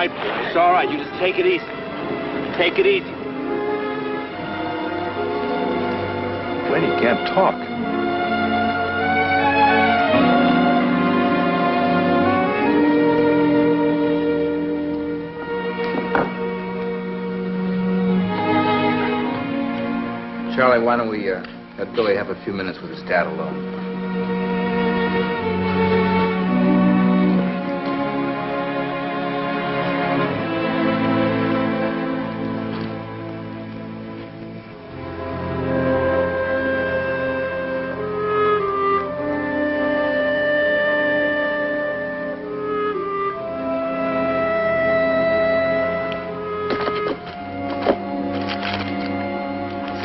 right, boy. It's all right. You just take it easy. Take it easy. Glenn, he can't talk. Charlie, why don't we let Billy have a few minutes with his dad alone?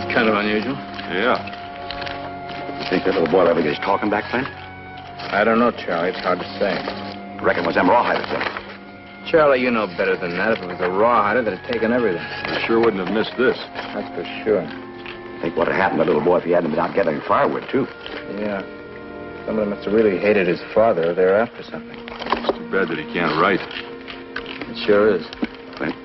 Kind of unusual. Yeah. You think that little boy will ever get his talking back, Clint? I don't know, Charlie. It's hard to say. Reckon it was them rawhiders then. Charlie, you know better than that. If it was a rawhider, they'd have taken everything. I sure wouldn't have missed this. That's for sure. Think what would happened to the little boy if he hadn't been out gathering firewood, too. Yeah. Some of them must have really hated his father. They're after something. It's too bad that he can't write. It sure is. Clint?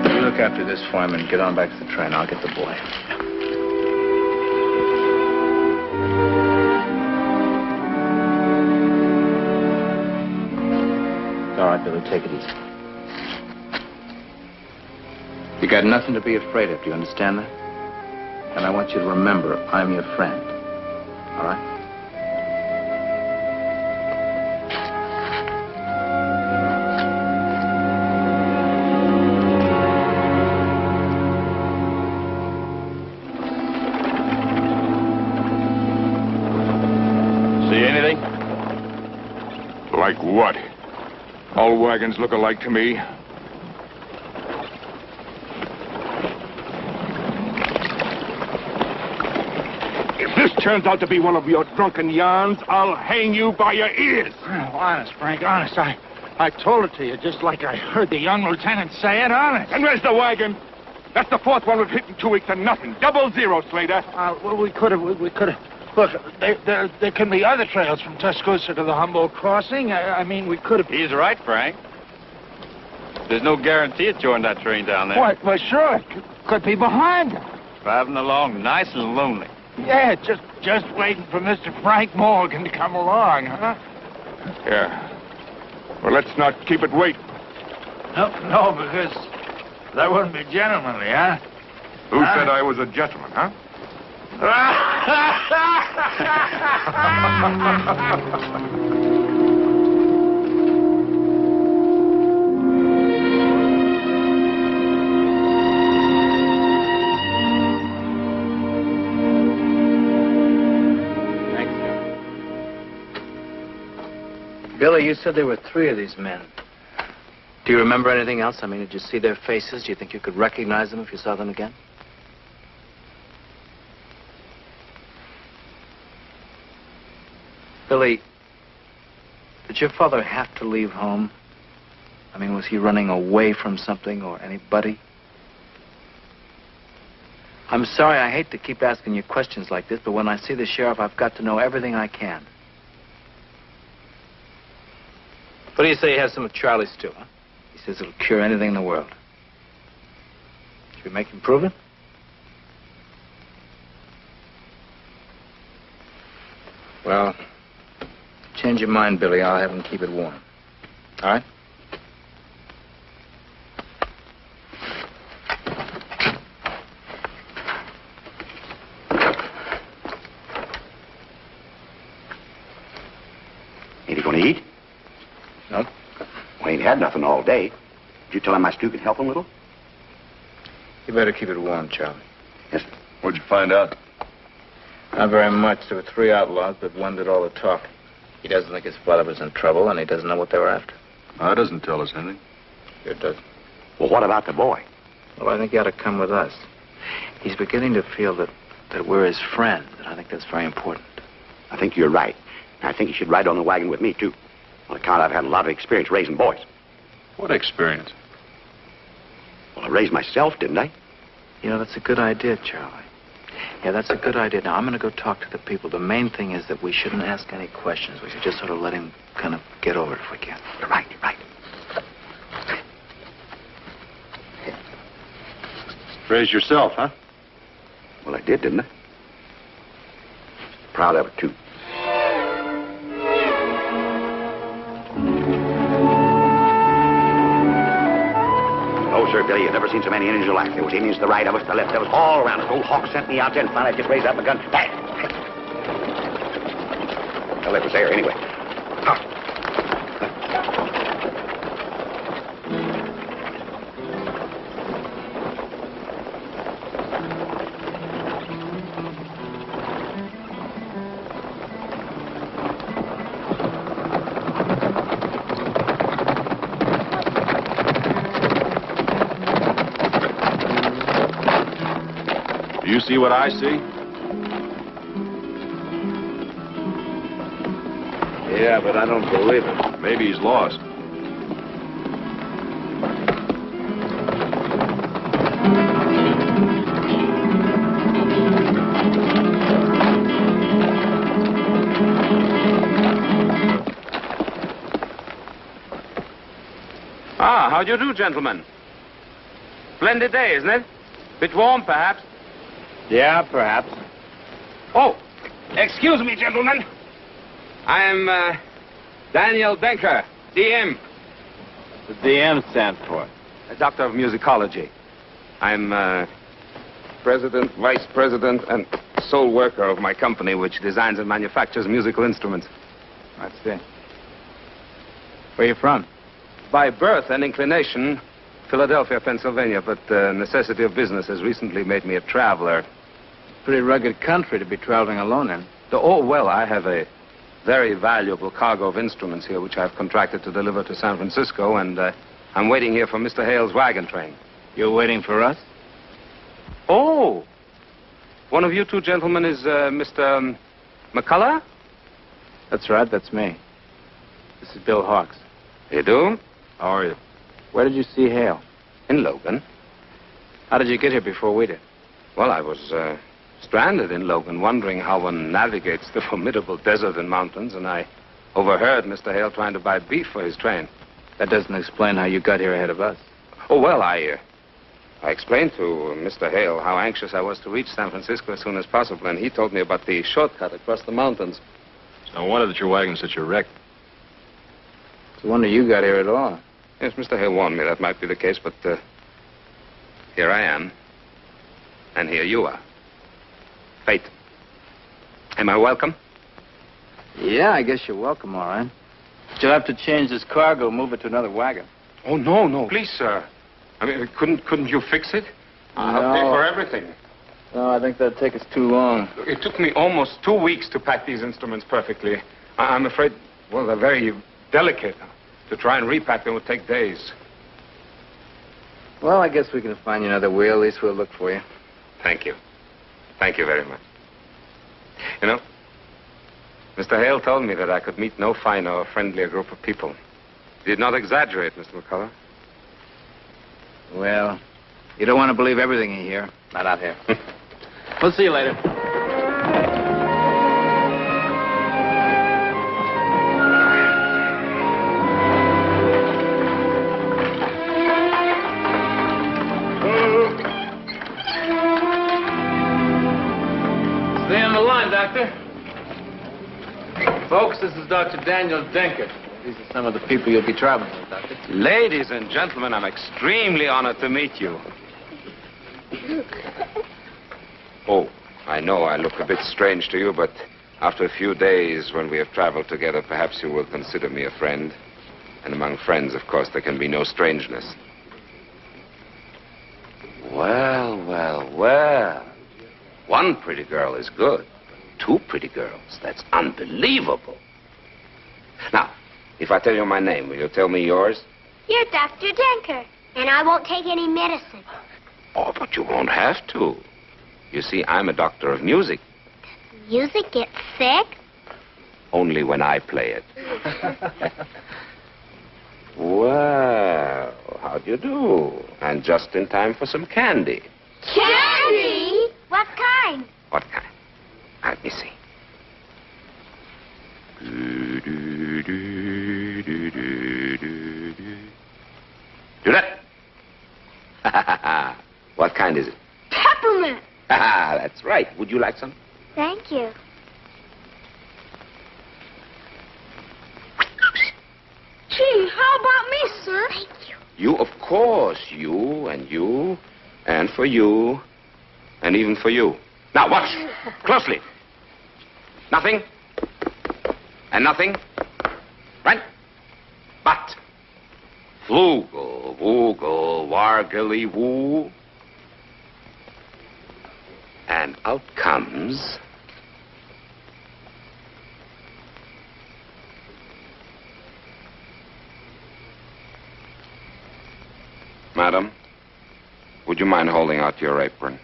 You look after this for him and get on back to the train. I'll get the boy. All right, Billy, take it easy. You got nothing to be afraid of. Do you understand that? And I want you to remember, I'm your friend. All right? See anything? Like what? All wagons look alike to me. If this turns out to be one of your drunken yarns, I'll hang you by your ears. Oh, honest, Frank, honest. I told it to you just like I heard the young lieutenant say it, honest. And where's the wagon? That's the fourth one we've hit in 2 weeks and nothing. 00, Slater. Well, we could have. Look, there can be other trails from Tuscaloosa to the Humboldt crossing. I mean, we could have. He's right, Frank. There's no guarantee of joining that train down there. What? Well, sure, it could be behind them. Driving along nice and lonely. Yeah, just waiting for Mr. Frank Morgan to come along, huh? Yeah. Well, let's not keep it wait. No, because that wouldn't be gentlemanly, huh? Who said I was a gentleman, huh? Billy, you said there were 3 of these men. Do you remember anything else? I mean, did you see their faces? Do you think you could recognize them if you saw them again? Billy, did your father have to leave home? I mean, was he running away from something or anybody? I'm sorry, I hate to keep asking you questions like this, but when I see the sheriff, I've got to know everything I can. What do you say you have some of Charlie's too, huh? He says it'll cure anything in the world. Should we make him prove it? Well, change your mind, Billy. I'll have him keep it warm. All right? Ain't he going to eat? No. Well, he ain't had nothing all day. Did you tell him my stew could help him a little? You better keep it warm, Charlie. Yes, sir. What'd you find out? Not very much. There were 3 outlaws, but one did all the talking. He doesn't think his father was in trouble, and he doesn't know what they were after. That doesn't tell us anything. Sure doesn't. Well, what about the boy? Well, I think he ought to come with us. He's beginning to feel that we're his friends, and I think that's very important. I think you're right. I think he should ride on the wagon with me, too. On account I've had a lot of experience raising boys. What experience? Well, I raised myself, didn't I? You know, that's a good idea, Charlie. Yeah, that's a good idea. Now, I'm going to go talk to the people. The main thing is that we shouldn't ask any questions. We should just sort of let him kind of get over it if we can. You're right, you're right. Raised yourself, huh? Well, I did, didn't I? Proud of it, too. Oh, sir, Billy, you've never seen so many Indians in your life. There was Indians to the right of us, to the left. There was all around us. Old Hawk sent me out there, and finally I just raised up my gun. Bang! Well, it was there anyway. Huh. Do you see what I see? Yeah, but I don't believe it. Maybe he's lost. Ah, how do you do, gentlemen? Splendid day, isn't it? Bit warm, perhaps? Yeah, perhaps. Oh, excuse me, gentlemen. I am Daniel Denker, DM. The DM stands for? A doctor of musicology. I'm president, vice president, and sole worker of my company, which designs and manufactures musical instruments. I see. Where are you from? By birth and inclination, Philadelphia, Pennsylvania, but the necessity of business has recently made me a traveler. Pretty rugged country to be traveling alone in. Oh, well, I have a very valuable cargo of instruments here, which I've contracted to deliver to San Francisco, and I'm waiting here for Mr. Hale's wagon train. You're waiting for us? Oh, one of you two gentlemen is Mr. McCullough? That's right, that's me. This is Bill Hawks. You do? How are you? Where did you see Hale? In Logan. How did you get here before we did? Well, I was stranded in Logan, wondering how one navigates the formidable desert and mountains, and I overheard Mr. Hale trying to buy beef for his train. That doesn't explain how you got here ahead of us. Oh, well, I explained to Mr. Hale how anxious I was to reach San Francisco as soon as possible, and he told me about the shortcut across the mountains. It's no wonder that your wagon's such a wreck. It's a wonder you got here at all. Yes, Mr. Hale warned me that might be the case, but here I am, and here you are. Fate. Am I welcome? Yeah, I guess you're welcome, all right. But you'll have to change this cargo, move it to another wagon. Oh, no. Please, sir. I mean, couldn't you fix it? I'll pay for everything. No, I think that'd take us too long. It took me almost 2 weeks to pack these instruments perfectly. I'm afraid, well, they're very delicate. To try and repack them would take days. Well, I guess we can find you another wheel. At least we'll look for you. Thank you. Thank you very much. You know, Mr. Hale told me that I could meet no finer or friendlier group of people. He did not exaggerate, Mr. McCullough. Well, you don't want to believe everything you hear. Not out here. We'll see you later. Stay on the line, Doctor. Folks, this is Dr. Daniel Denker. These are some of the people you'll be traveling with, Doctor. Ladies and gentlemen, I'm extremely honored to meet you. Oh, I know I look a bit strange to you, but after a few days when we have traveled together, perhaps you will consider me a friend. And among friends, of course, there can be no strangeness. Well. One pretty girl is good. 2 pretty girls, that's unbelievable. Now, if I tell you my name, will you tell me yours? You're Dr. Denker, and I won't take any medicine. Oh, but you won't have to. You see, I'm a doctor of music. Music gets sick? Only when I play it. Well, how do you do? And just in time for some candy. Candy? What kind? What kind? Let me see. Do that. What kind is it? Peppermint. That's right. Would you like some? Thank you. Gee, how about me, sir? Thank you. You, of course. You, and for you, and even for you. Now, watch. Closely. Nothing. And nothing. Right? But. Flugel, woogel, wargily, woo. And out comes... Madam, would you mind holding out your apron?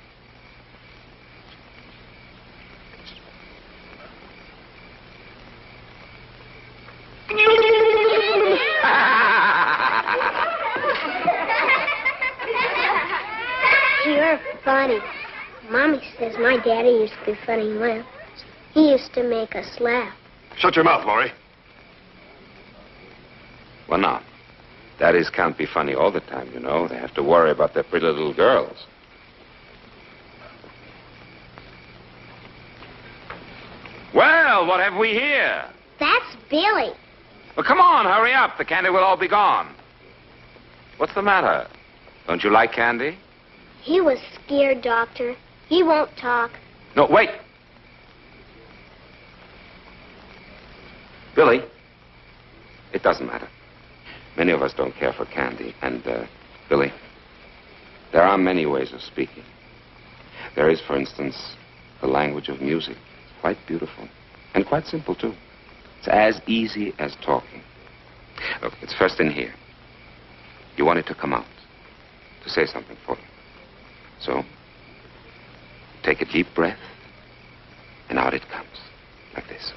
You're funny. Mommy says my daddy used to be funny once. He used to make us laugh. Shut your mouth, Laurie. Well, now, daddies can't be funny all the time, you know. They have to worry about their pretty little girls. Well, what have we here? That's Billy. Well, come on, hurry up. The candy will all be gone. What's the matter? Don't you like candy? He was scared, Doctor. He won't talk. No, wait. Billy, it doesn't matter. Many of us don't care for candy. And, Billy, there are many ways of speaking. There is, for instance, the language of music. Quite beautiful. And quite simple, too. It's as easy as talking. Look, it's first in here. You want it to come out, to say something for you. So, take a deep breath, and out it comes, like this.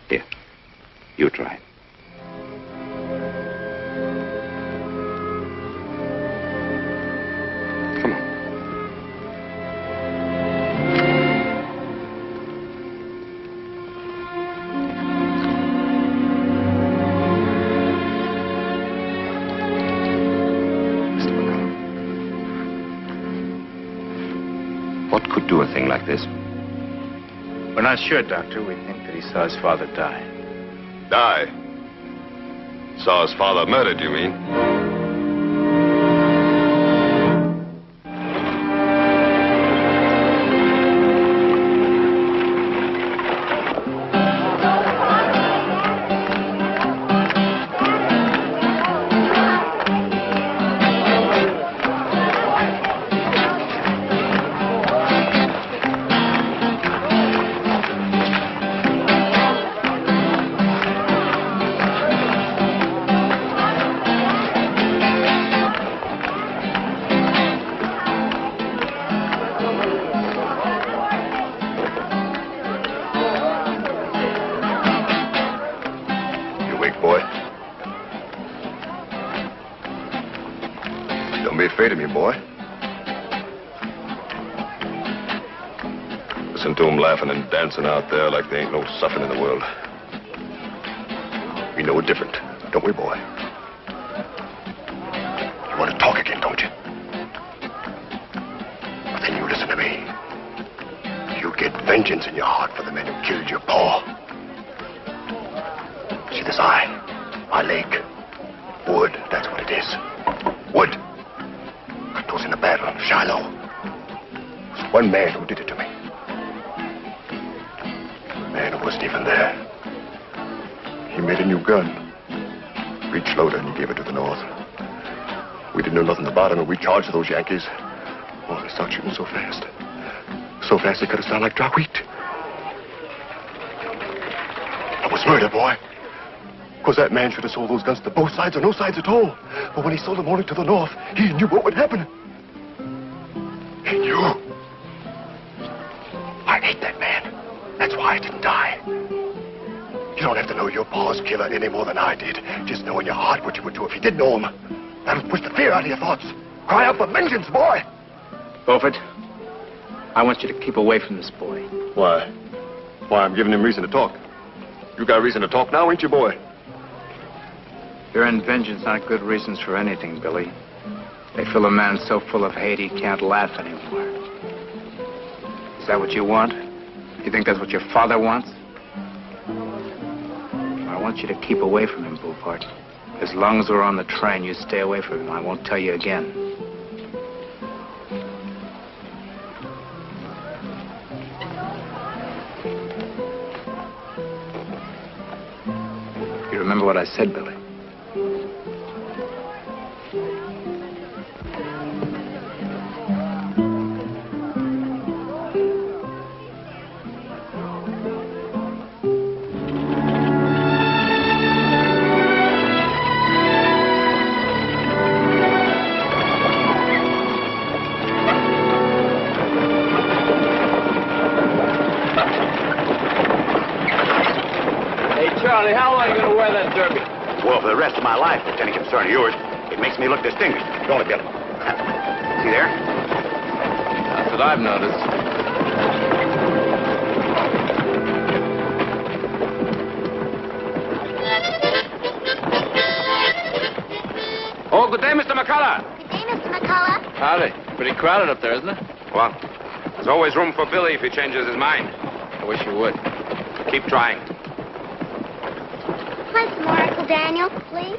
Here, you try it. Come on. What could do a thing like this? We're not sure, Doctor. We think that he saw his father die. Die? Saw his father murdered, you mean? Afraid of me, boy. Listen to them laughing and dancing out there like there ain't no suffering in the world. We know it different, don't we, boy? You want to talk again, don't you? But then you listen to me. You get vengeance in your heart for the men who killed your pa. See this eye? My leg. Wood, that's what it is. Wood. It was in the battle of Shiloh. It was one man who did it to me. A man who wasn't even there. He made a new gun. Breech loader, and he gave it to the North. We didn't know nothing about him, and we charged those Yankees. Oh, they started shooting so fast. So fast they cut us down like dry wheat. It was murder, boy. Because that man should have sold those guns to both sides or no sides at all. But when he sold them only to the North, he knew what would happen. He knew. I hate that man. That's why I didn't die. You don't have to know your pa's killer any more than I did. Just know in your heart what you would do if you did know him. That'll push the fear out of your thoughts. Cry out for vengeance, boy. Beaufort, I want you to keep away from this boy. Why? Why, I'm giving him reason to talk. You got reason to talk now, ain't you, boy? Fear and vengeance aren't good reasons for anything, Billy. They fill a man so full of hate he can't laugh anymore. Is that what you want? You think that's what your father wants? I want you to keep away from him, Beaufort. As long as we're on the train, you stay away from him. I won't tell you again. You remember what I said, Billy? Charlie, how long are you going to wear that derby? Well, for the rest of my life, if it's any concern of yours, it makes me look distinguished. Don't it, Billy? See there? That's what I've noticed. Oh, good day, Mr. McCullough. Good day, Mr. McCullough. Howdy. Pretty crowded up there, isn't it? Well, there's always room for Billy if he changes his mind. I wish you would. Keep trying. Play some more, Uncle Daniel, please.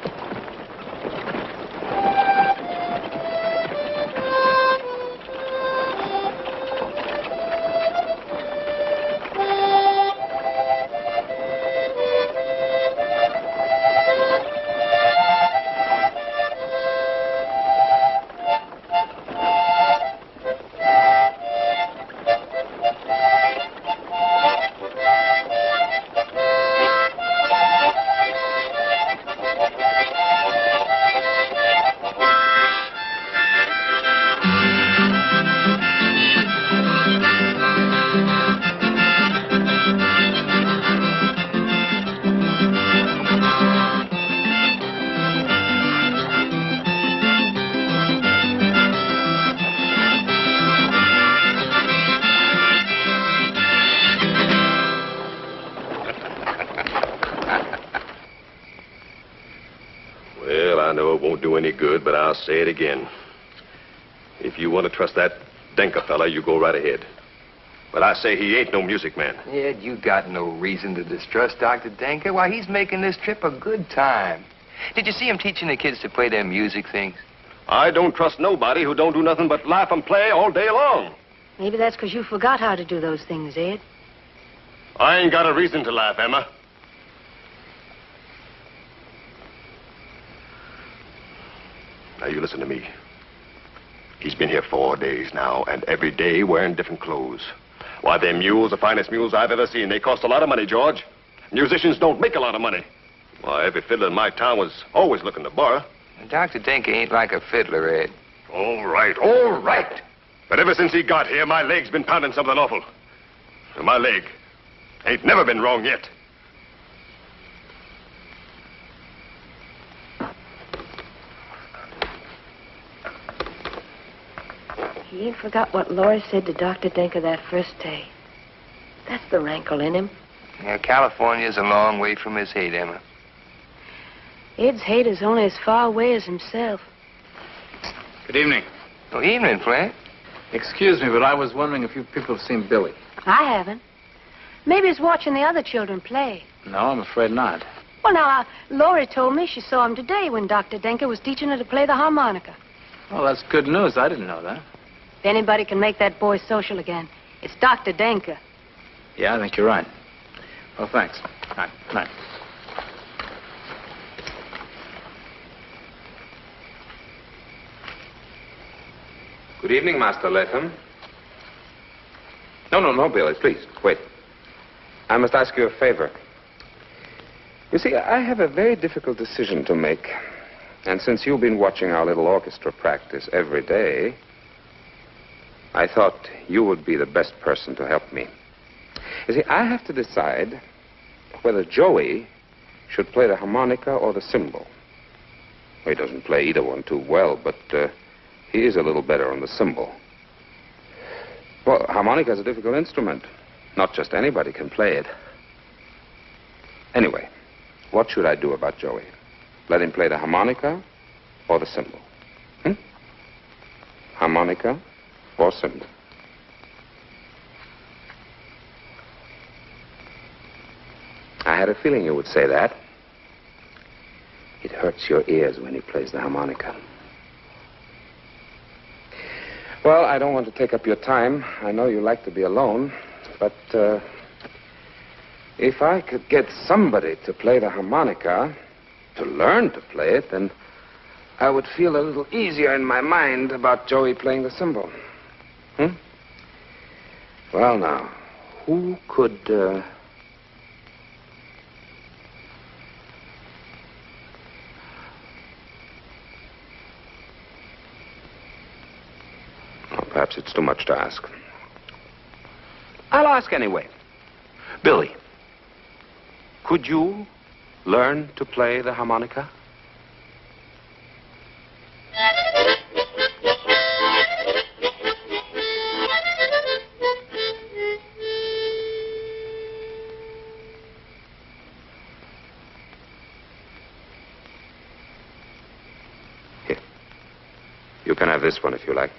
Any good, but I'll say it again. If you want to trust that Denker fella, you go right ahead. But I say he ain't no music man. Ed, you got no reason to distrust Dr. Denker. Why, he's making this trip a good time. Did you see him teaching the kids to play their music things? I don't trust nobody who don't do nothing but laugh and play all day long. Maybe that's because you forgot how to do those things, Ed. I ain't got a reason to laugh, Emma. Now, you listen to me. He's been here 4 days now, and every day wearing different clothes. Why, them mules, the finest mules I've ever seen. They cost a lot of money, George. Musicians don't make a lot of money. Why, every fiddler in my town was always looking to borrow. Dr. Denker ain't like a fiddler, Ed. All right, all right. But ever since he got here, my leg's been pounding something awful. And my leg ain't never been wrong yet. He ain't forgot what Laura said to Dr. Denker that first day. That's the rankle in him. Yeah, California's a long way from his hate, Emma. Ed's hate is only as far away as himself. Good evening. Oh, evening, Frank. Excuse me, but I was wondering if you people have seen Billy. I haven't. Maybe he's watching the other children play. No, I'm afraid not. Well, now, Laurie told me she saw him today when Dr. Denker was teaching her to play the harmonica. Well, that's good news. I didn't know that. If anybody can make that boy social again, it's Dr. Denker. Yeah, I think you're right. Well, thanks. Night. Night. Good evening, Master Latham. No, Billy, please, wait. I must ask you a favor. You see, I have a very difficult decision to make. And since you've been watching our little orchestra practice every day, I thought you would be the best person to help me. You see, I have to decide whether Joey should play the harmonica or the cymbal. Well, he doesn't play either one too well, but he is a little better on the cymbal. Well, harmonica is a difficult instrument. Not just anybody can play it. Anyway, what should I do about Joey? Let him play the harmonica or the cymbal? Harmonica or cymbal? I had a feeling you would say that. It hurts your ears when he plays the harmonica. Well, I don't want to take up your time. I know you like to be alone, but if I could get somebody to play the harmonica, to learn to play it, then I would feel a little easier in my mind about Joey playing the cymbal. Well, now, who could... Perhaps it's too much to ask. I'll ask anyway. Billy, could you learn to play the harmonica? Here. You can have this one if you like.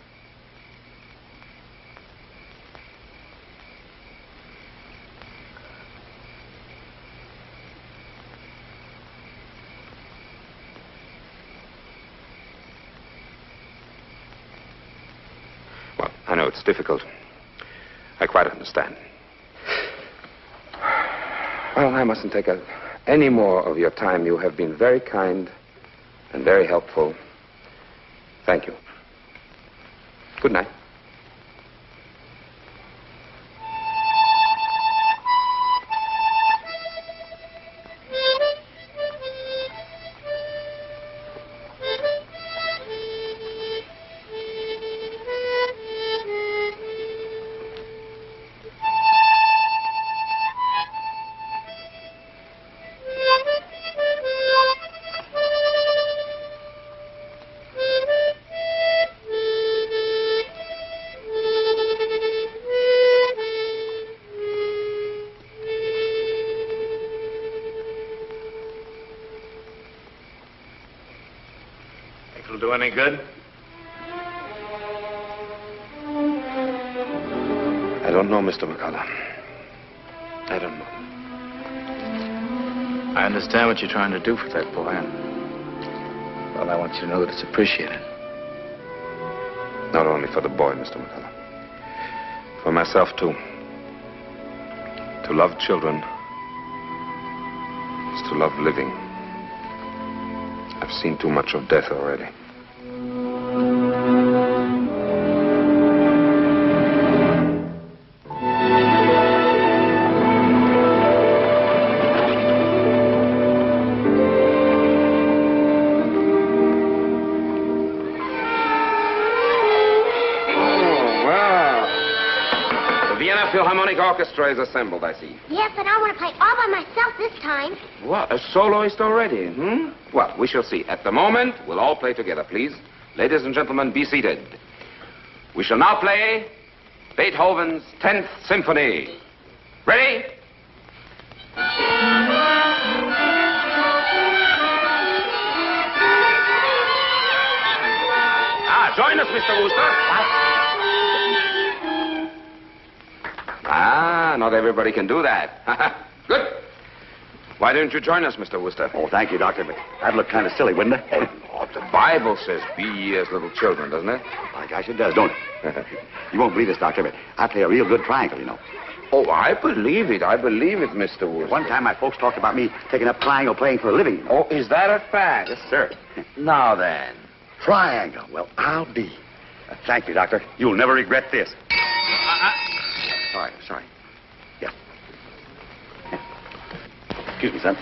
I know it's difficult. I quite understand. Well, I mustn't take any more of your time. You have been very kind and very helpful. Thank you. Good night. It'll do any good? I don't know, Mr. McCullough. I don't know. I understand what you're trying to do for that boy, and well, I want you to know that it's appreciated. Not only for the boy, Mr. McCullough. For myself, too. To love children is to love living. I've seen too much of death already. Philharmonic Orchestra is assembled, I see. Yes, but I want to play all by myself this time. What, a soloist already, Well, we shall see. At the moment, we'll all play together, please. Ladies and gentlemen, be seated. We shall now play Beethoven's 10th Symphony. Ready? Join us, Mr. Wooster. Not everybody can do that. Good. Why didn't you join us, Mr. Wooster? Oh, thank you, Doctor, but that'd look kind of silly, wouldn't it? Oh, the Bible says, be ye as little children, doesn't it? I guess it does, don't it? You won't believe this, Doctor, but I play a real good triangle, you know. Oh, I believe it, Mr. Wooster. One time my folks talked about me taking up triangle playing for a living. You know? Oh, is that a fact? Yes, sir. Now then. Triangle. Well, I'll be. Thank you, Doctor. You'll never regret this. Sorry. Yeah. Excuse me, son.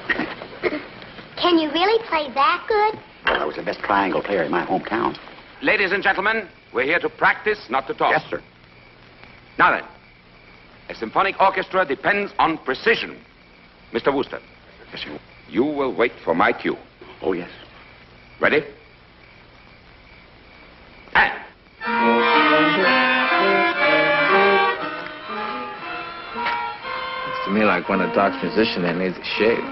Can you really play that good? Well, I was the best triangle player in my hometown. Ladies and gentlemen, we're here to practice, not to talk. Yes, sir. Now then, a symphonic orchestra depends on precision. Mr. Wooster, Yes, you. you will wait for my cue. Oh, yes. Ready? And. Looks to me like when a doc's musician there needs a shave.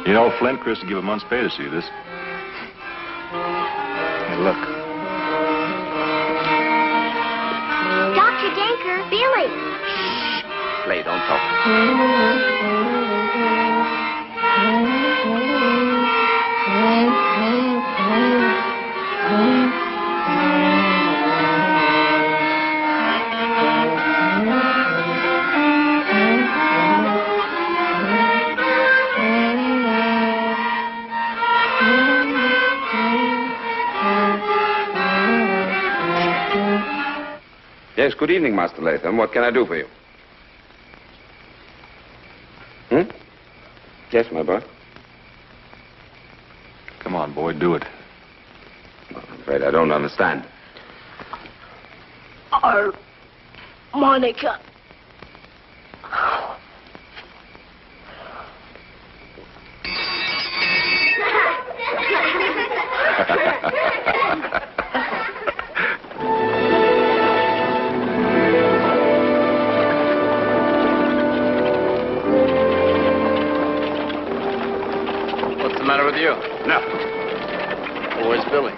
You know, Flint, Chris would give a month's pay to see this. Hey, look. Dr. Denker, Billy. Play, don't talk. Yes, good evening, Master Latham. What can I do for you? Yes, my boy. Come on, boy, do it. Well, I'm afraid I don't understand. Monica. What's the matter with you? Nothing. Well, where's Billy?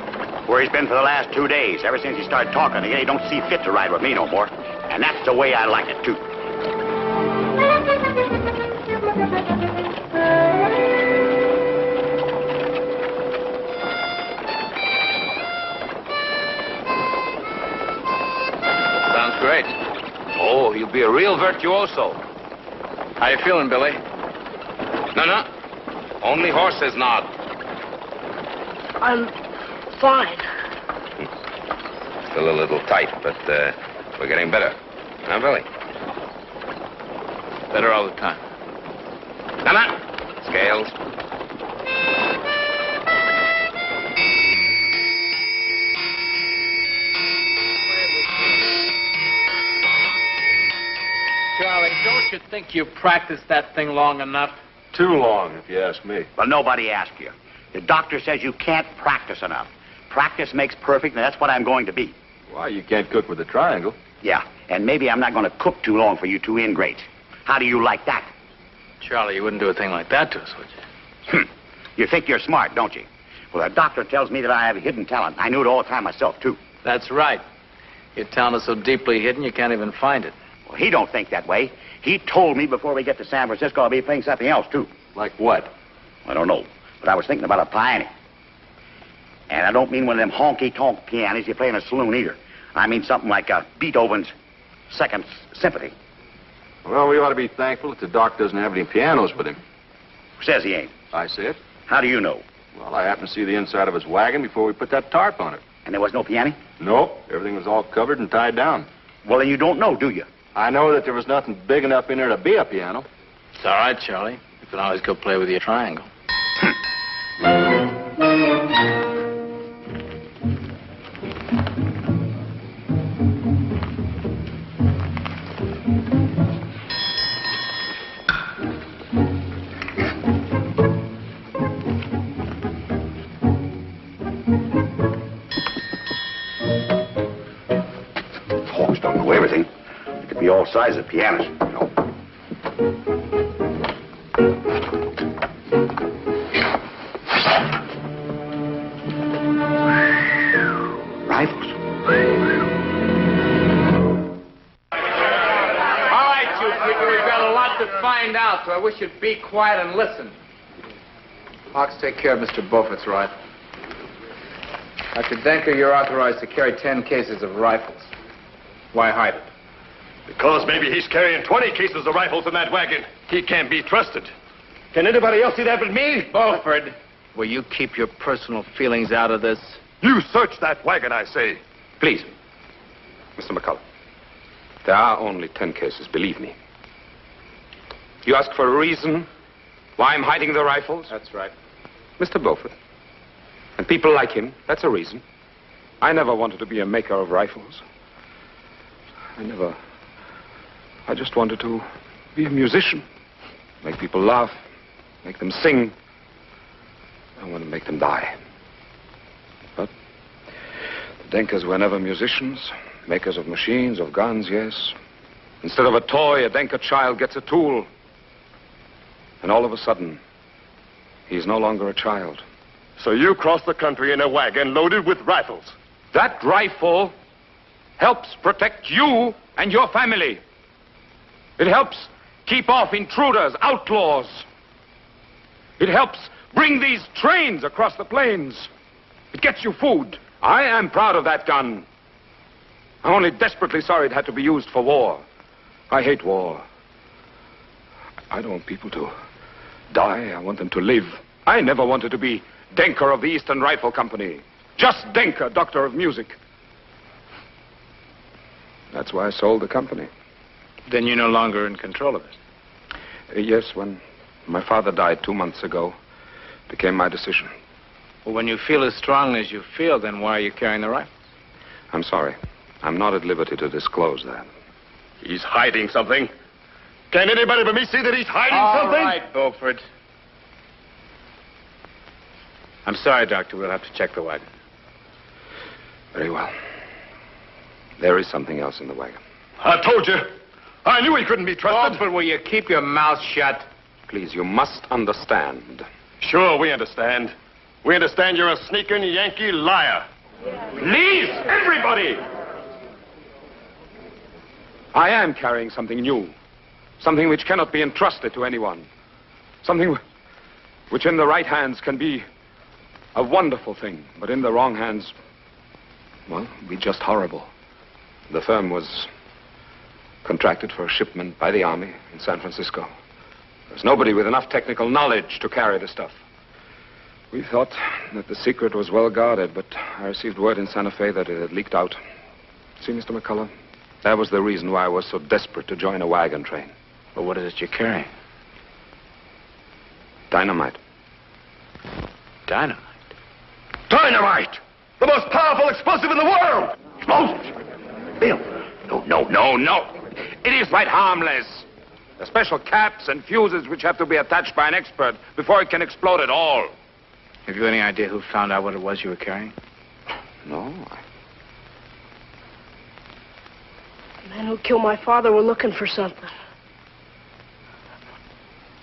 Where he's been for the last 2 days. Ever since he started talking again, he don't see fit to ride with me no more. And that's the way I like it, too. Sounds great. Oh, you'll be a real virtuoso. How you feeling, Billy? No. Only horses nod. I'm fine. Still a little tight, but we're getting better. Huh, Billy? Better all the time. Come on. Scales. Charlie, don't you think you practiced that thing long enough? Too long, if you ask me. Well, nobody asked you. The doctor says you can't practice enough. Practice makes perfect, and that's what I'm going to be. Why, you can't cook with a triangle. Yeah, and maybe I'm not going to cook too long for you two ingrates. How do you like that? Charlie, you wouldn't do a thing like that to us, would you? You think you're smart, don't you? Well, the doctor tells me that I have a hidden talent. I knew it all the time myself, too. That's right. Your talent is so deeply hidden you can't even find it. Well, he don't think that way. He told me before we get to San Francisco I'll be playing something else, too. Like what? I don't know, but I was thinking about a piano. And I don't mean one of them honky-tonk pianos you play in a saloon either. I mean something like Beethoven's Second Symphony. Well, we ought to be thankful that the doc doesn't have any pianos with him. Who says he ain't? I say it. How do you know? Well, I happened to see the inside of his wagon before we put that tarp on it. And there was no piano? Nope. Everything was all covered and tied down. Well, then you don't know, do you? I know that there was nothing big enough in there to be a piano. It's all right, Charlie. You can always go play with your triangle. Hawks don't know everything. They could be all sizes of pianos, you know. Rifles. All right, you figure we've got a lot to find out, so I wish you'd be quiet and listen. Hawks, take care of Mr. Beaufort's rifle. Dr. Denker, you're authorized to carry 10 cases of rifles. Why hide it? Because maybe he's carrying 20 cases of rifles in that wagon. He can't be trusted. Can anybody else see that but me? Beaufort, will you keep your personal feelings out of this? You search that wagon, I say. Please, Mr. McCullough. There are only 10 cases, believe me. You ask for a reason why I'm hiding the rifles? That's right. Mr. Beaufort. And people like him, that's a reason. I never wanted to be a maker of rifles. I just wanted to be a musician. Make people laugh, make them sing. I want to make them die. But the Denkers were never musicians, makers of machines, of guns, yes. Instead of a toy, a Denker child gets a tool. And all of a sudden, he's no longer a child. So you crossed the country in a wagon loaded with rifles. That rifle helps protect you and your family. It helps keep off intruders, outlaws. It helps bring these trains across the plains. It gets you food. I am proud of that gun. I'm only desperately sorry it had to be used for war. I hate war. I don't want people to die. I want them to live. I never wanted to be Denker of the Eastern Rifle Company. Just Denker, Doctor of Music. That's why I sold the company. Then you're no longer in control of it. Yes, when my father died 2 months ago, it became my decision. Well, when you feel as strongly as you feel, then why are you carrying the rifle? I'm sorry. I'm not at liberty to disclose that. He's hiding something. Can anybody but me see that he's hiding something? All right, Beaufort. I'm sorry, Doctor. We'll have to check the wagon. Very well. There is something else in the wagon. I told you. I knew he couldn't be trusted. Beaufort, will you keep your mouth shut? Please, you must understand. Sure, we understand. We understand you're a sneaking Yankee liar. Please, everybody! I am carrying something new. Something which cannot be entrusted to anyone. Something which in the right hands can be a wonderful thing, but in the wrong hands, well, be just horrible. The firm was contracted for a shipment by the Army in San Francisco. There's nobody with enough technical knowledge to carry the stuff. We thought that the secret was well guarded, but I received word in Santa Fe that it had leaked out. See, Mr. McCullough, that was the reason why I was so desperate to join a wagon train. Well, what is it you're carrying? Dynamite. Dynamite? Dynamite! The most powerful explosive in the world! Explosive? Bill, no. It is quite harmless. The special caps and fuses which have to be attached by an expert before it can explode at all. Have you any idea who found out what it was you were carrying? No. The men who killed my father were looking for something.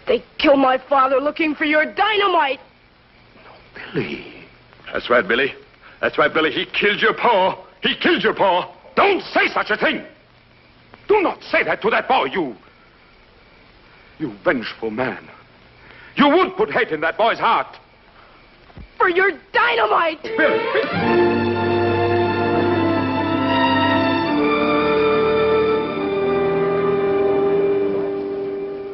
They killed my father looking for your dynamite. Billy. That's right, Billy. That's right, Billy. He killed your pa. He killed your pa. Don't say such a thing. Do not say that to that boy, you vengeful man. You would put hate in that boy's heart. For your dynamite! Billy.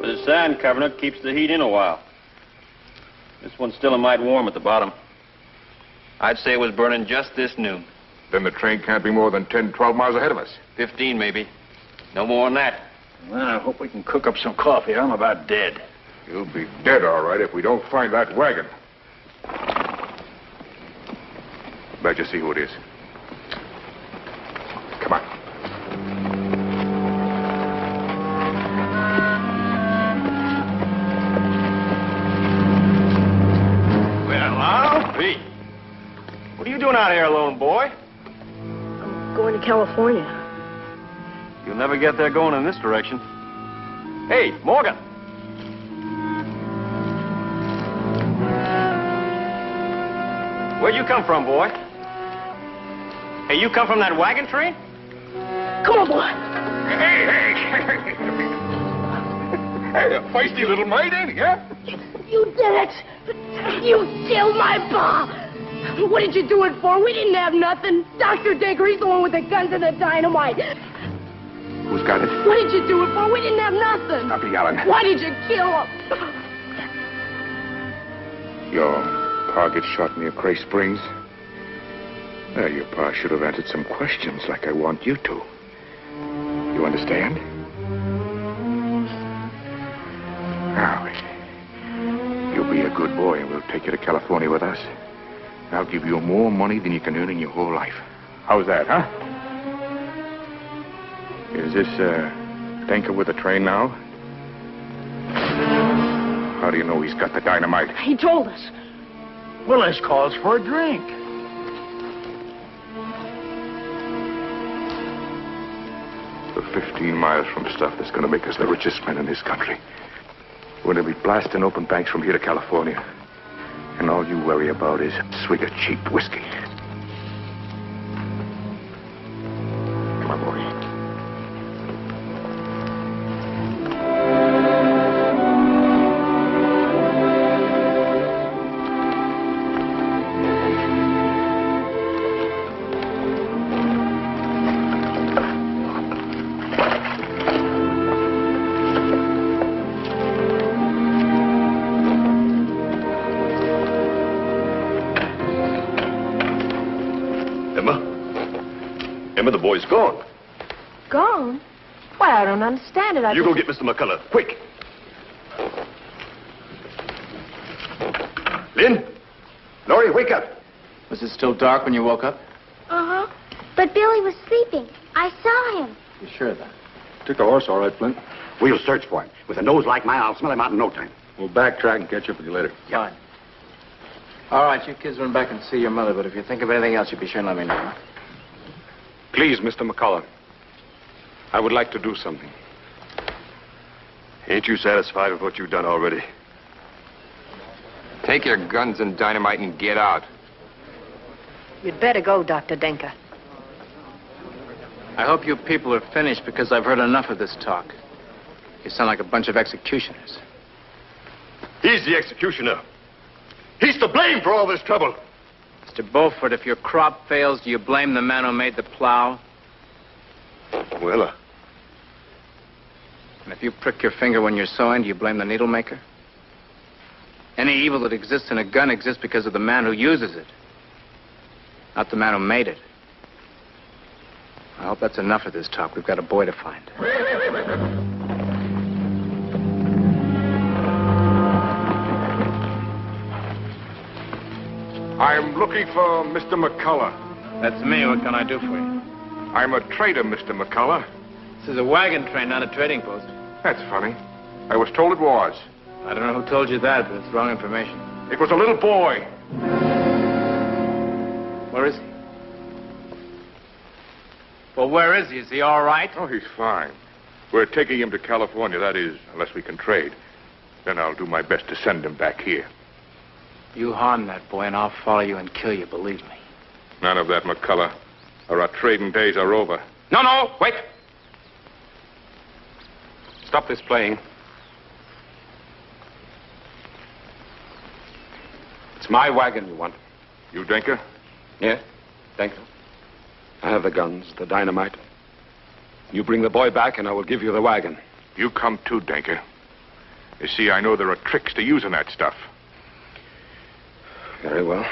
The sand covering it keeps the heat in a while. This one's still a mite warm at the bottom. I'd say it was burning just this noon. Then the train can't be more than 10, 12 miles ahead of us. 15, maybe. No more than that. Well, I hope we can cook up some coffee. I'm about dead. You'll be dead, all right, if we don't find that wagon. Bet you see who it is. Come on. Well, I'll be. What are you doing out here alone, boy? I'm going to California. You'll never get there going in this direction. Hey, Morgan. Where'd you come from, boy? Hey, you come from that wagon train? Come on, boy. Hey. Hey, a feisty little mite, ain't he, huh? You did it. You killed my pa. What did you do it for? We didn't have nothing. Dr. Denker, he's the one with the guns and the dynamite. Who's got it? What did you do it for? We didn't have nothing. Stop yelling. Why did you kill him? Your pa gets shot near Cray Springs. Well, your pa should have answered some questions like I want you to. You understand? a good boy, and we'll take you to California with us. I'll give you more money than you can earn in your whole life. How's that, huh? Is this, Denker with the train now? How do you know he's got the dynamite? He told us. Willis calls for a drink. We're 15 miles from stuff that's going to make us the richest men in this country. We're going to be blasting open banks from here to California. And all you worry about is a swig of cheap whiskey. Come on, boy. Emma, the boy's gone. Gone? Why, I don't understand it. You go get Mr. McCullough, quick. Lynn? Laurie, wake up. Was it still dark when you woke up? Uh-huh. But Billy was sleeping. I saw him. You sure of that? Took the horse all right, Flint. We'll search for him. With a nose like mine, I'll smell him out in no time. We'll backtrack and catch up with you later. Fine. All right, you kids run back and see your mother, but if you think of anything else, you be sure and let me know. Huh? Please, Mr. McCullough. I would like to do something. Ain't you satisfied with what you've done already? Take your guns and dynamite and get out. You'd better go, Dr. Denker. I hope you people are finished because I've heard enough of this talk. You sound like a bunch of executioners. He's the executioner. He's to blame for all this trouble. Mr. Beaufort, if your crop fails, do you blame the man who made the plow? Well, And if you prick your finger when you're sewing, do you blame the needle maker? Any evil that exists in a gun exists because of the man who uses it, not the man who made it. I hope that's enough of this talk. We've got a boy to find. I'm looking for Mr. McCullough. That's me. What can I do for you? I'm a trader, Mr. McCullough. This is a wagon train, not a trading post. That's funny. I was told it was. I don't know who told you that, but it's wrong information. It was a little boy. Where is he? Well, where is he? Is he all right? Oh, he's fine. We're taking him to California, that is, unless we can trade. Then I'll do my best to send him back here. You harm that boy, and I'll follow you and kill you, believe me. None of that, McCullough, or our trading days are over. No, wait. Stop this playing. It's my wagon you want. You, Denker? Yeah, Denker. I have the guns, the dynamite. You bring the boy back, and I will give you the wagon. You come too, Denker. You see, I know there are tricks to using that stuff. Very well.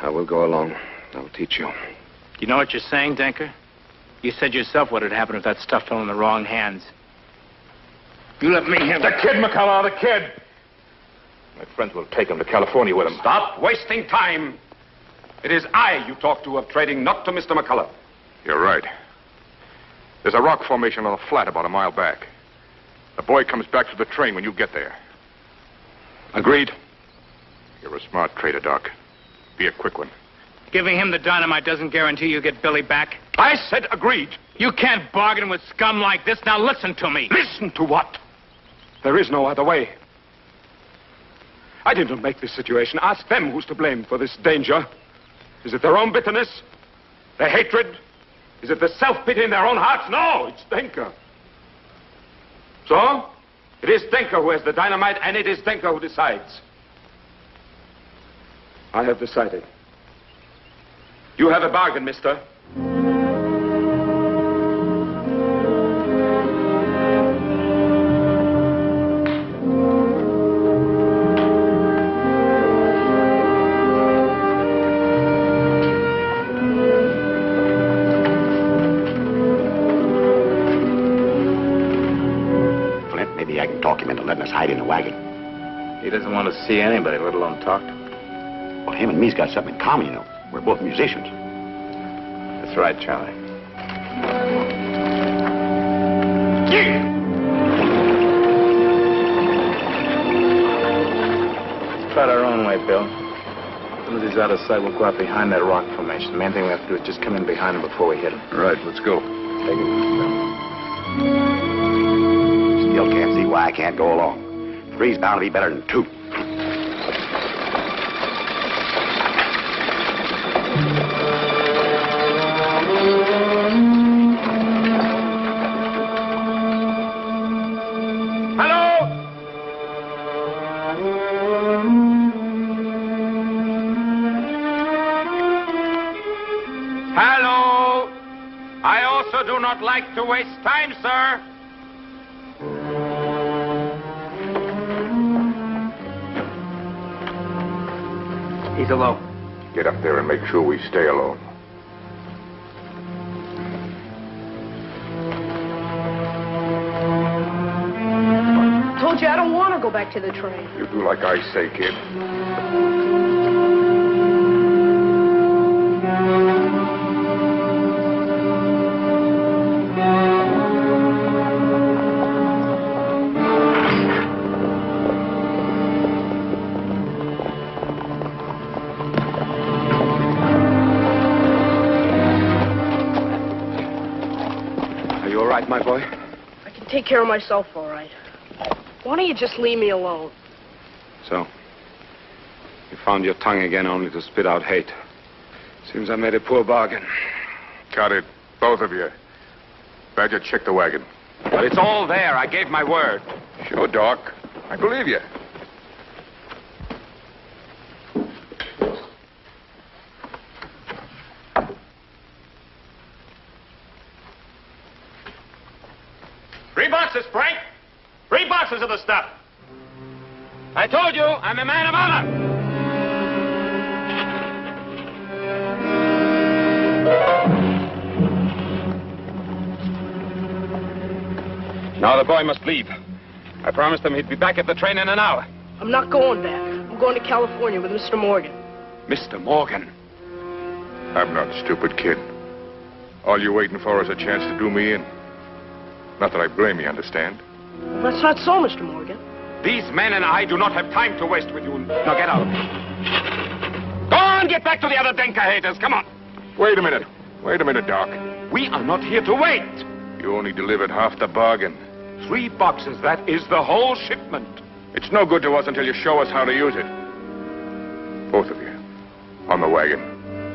I will go along. I will teach you. You know what you're saying, Denker? You said yourself what would happen if that stuff fell in the wrong hands. You let me handle The kid, McCullough, the kid! My friends will take him to California with him. Stop wasting time. It is I you talk to of trading, not to Mr. McCullough. You're right. There's a rock formation on a flat about a mile back. The boy comes back to the train when you get there. Agreed. You're a smart trader, Doc. Be a quick one. Giving him the dynamite doesn't guarantee you get Billy back. I said agreed. You can't bargain with scum like this. Now listen to me. Listen to what? There is no other way. I didn't make this situation. Ask them who's to blame for this danger. Is it their own bitterness? Their hatred? Is it the self-pity in their own hearts? No, it's Denker. So, it is Denker who has the dynamite, and it is Denker who decides. I have decided. You have a bargain, mister. Flint, maybe I can talk him into letting us hide in the wagon. He doesn't want to see anybody, let alone talk to them. Well, him and me's got something in common, you know. We're both musicians. That's right, Charlie. Let's try it our own way, Bill. As soon as he's out of sight, we'll go out behind that rock formation. The main thing we have to do is just come in behind him before we hit him. All right, let's go. Take it, Bill. Still can't see why I can't go along. Three's bound to be better than two. Hello? I also do not like to waste time, sir. He's alone. Get up there and make sure we stay alone. Told you I don't want to go back to the train. You do like I say, kid. Are you all right, my boy? I can take care of myself all right. Why don't you just leave me alone? So, you found your tongue again only to spit out hate. Seems I made a poor bargain. Got it. Both of you. Badger, check the wagon. But it's all there. I gave my word. Sure, Doc. I believe you. Three boxes, Frank. 3 boxes of the stuff. I told you, I'm a man of honor. Now the boy must leave. I promised him he'd be back at the train in an hour. I'm not going back. I'm going to California with Mr. Morgan. Mr. Morgan. I'm not stupid, kid. All you're waiting for is a chance to do me in. Not that I blame you, understand? Well, that's not so, Mr. Morgan. These men and I do not have time to waste with you. Now get out of here. Go on, get back to the other Denker haters. Come on. Wait a minute. Wait a minute, Doc. We are not here to wait. You only delivered half the bargain. 3 boxes, that is the whole shipment. It's no good to us until you show us how to use it. Both of you. On the wagon.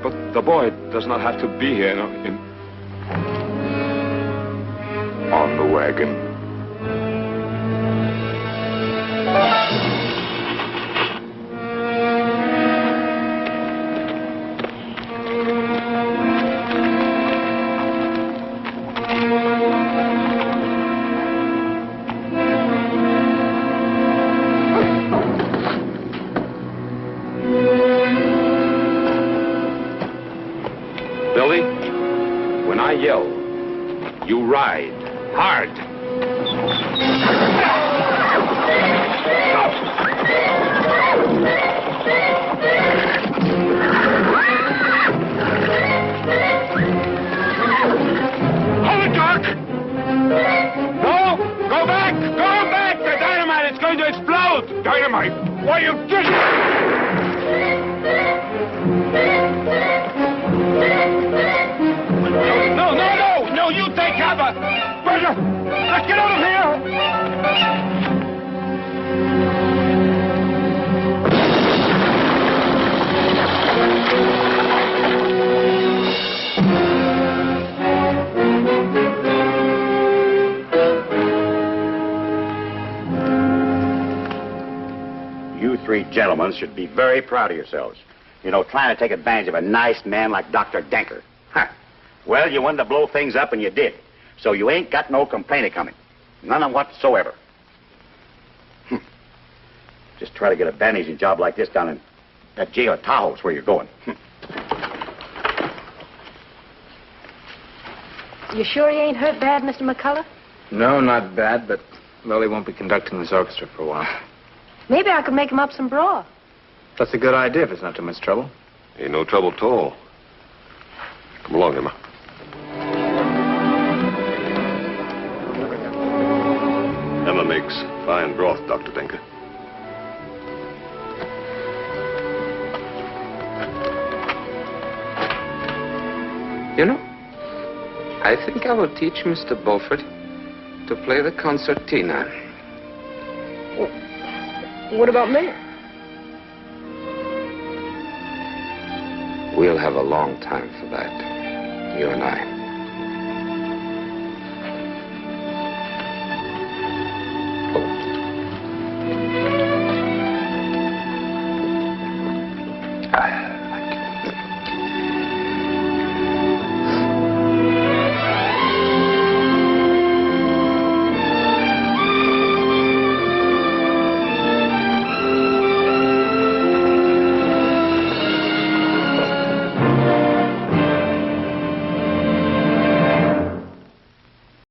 But the boy does not have to be here. On the wagon. Billy, when I yell, you ride hard. Hold it, Doc! No! Go back! Go back! The dynamite is going to explode! Dynamite? Why, you did No, you take cover! Badger, let's get out of here! You 3 gentlemen should be very proud of yourselves. You know, trying to take advantage of a nice man like Dr. Denker. Huh. Well, you wanted to blow things up, and you did. So you ain't got no complaint coming. None whatsoever. Just try to get a bandaging job like this down in that jail at Tahoe's where you're going. You sure he ain't hurt bad, Mr. McCullough? No, not bad, but Lily won't be conducting this orchestra for a while. Maybe I could make him up some broth. That's a good idea if it's not too much trouble. Ain't no trouble at all. Come along, Emma. Emma makes fine broth, Dr. Denker. You know, I think I will teach Mr. Beaufort to play the concertina. What about me? We'll have a long time for that, you and I.